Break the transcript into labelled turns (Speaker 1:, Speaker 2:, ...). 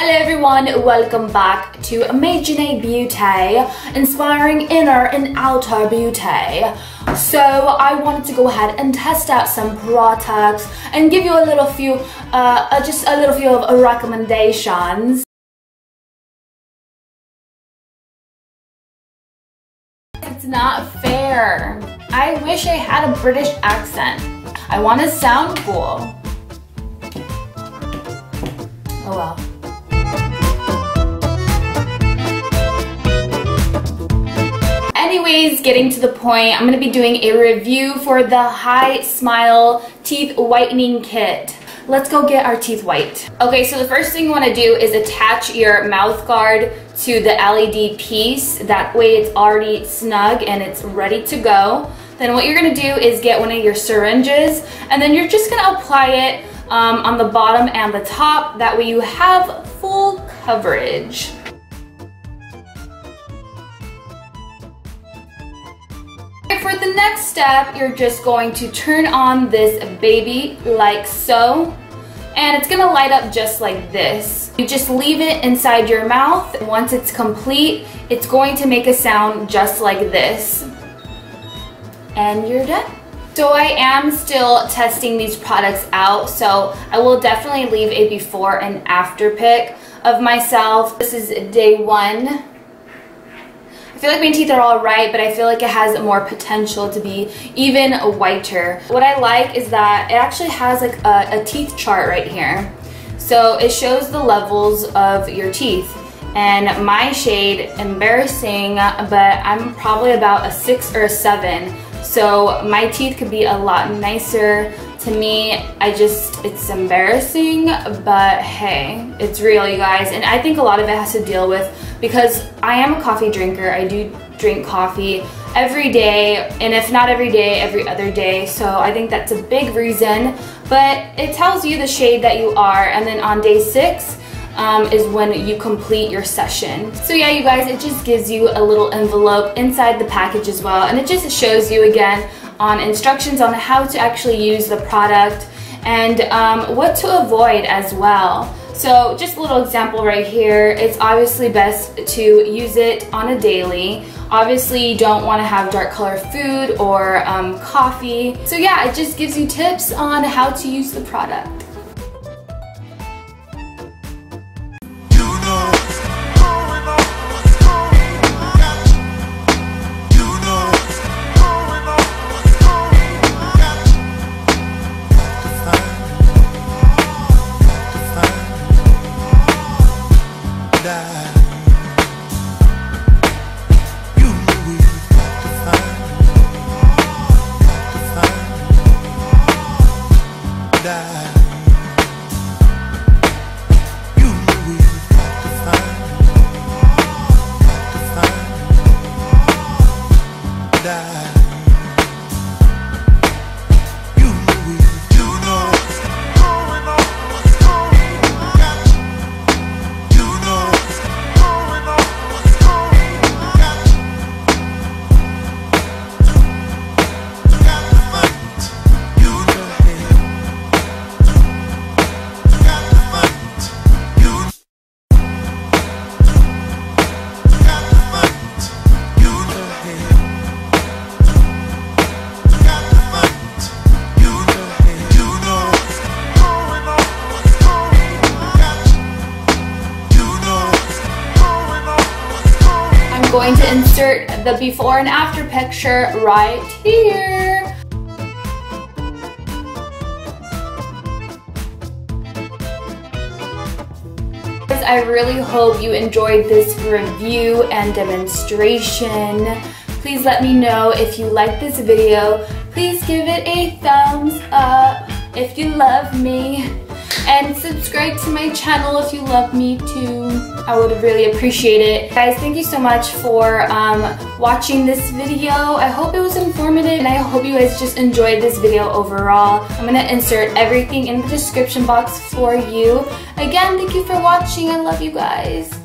Speaker 1: Hello everyone, welcome back to MaeJanaeBeauty, inspiring inner and outer beauty. So I wanted to go ahead and test out some products and give you a little few, just a little few of recommendations. It's not fair. I wish I had a British accent. I want to sound cool. Oh well. Anyways, getting to the point, I'm going to be doing a review for the HiSmile Teeth Whitening Kit. Let's go get our teeth white. Okay, so the first thing you want to do is attach your mouth guard to the LED piece. That way it's already snug and it's ready to go. Then what you're going to do is get one of your syringes and then you're just going to apply it on the bottom and the top. That way you have full coverage. For the next step, you're just going to turn on this baby like so, and it's gonna light up just like this. You just leave it inside your mouth. Once it's complete, it's going to make a sound just like this. And you're done. So I am still testing these products out, so I will definitely leave a before and after pic of myself. This is day 1. I feel like my teeth are all right, but I feel like it has more potential to be even whiter. What I like is that it actually has like a teeth chart right here. So it shows the levels of your teeth. And my shade, embarrassing, but I'm probably about a 6 or a 7. So my teeth could be a lot nicer. To me, it's embarrassing, but hey, it's real, you guys. And I think a lot of it has to deal with, because I am a coffee drinker. I do drink coffee every day, and if not every day, every other day. So I think that's a big reason, but it tells you the shade that you are. And then on day 6 is when you complete your session. So yeah, you guys, it just gives you a little envelope inside the package as well. And it just shows you again on instructions on how to actually use the product and what to avoid as well. So just a little example right here. It's obviously best to use it on a daily. Obviously you don't want to have dark color food or coffee. So yeah, it just gives you tips on how to use the product. Going to insert the before and after picture right here. I really hope you enjoyed this review and demonstration. Please let me know if you like this video. Please give it a thumbs up if you love me. And subscribe to my channel if you love me too. I would really appreciate it. Guys, thank you so much for watching this video. I hope it was informative and I hope you guys just enjoyed this video overall. I'm gonna insert everything in the description box for you. Again, thank you for watching. I love you guys.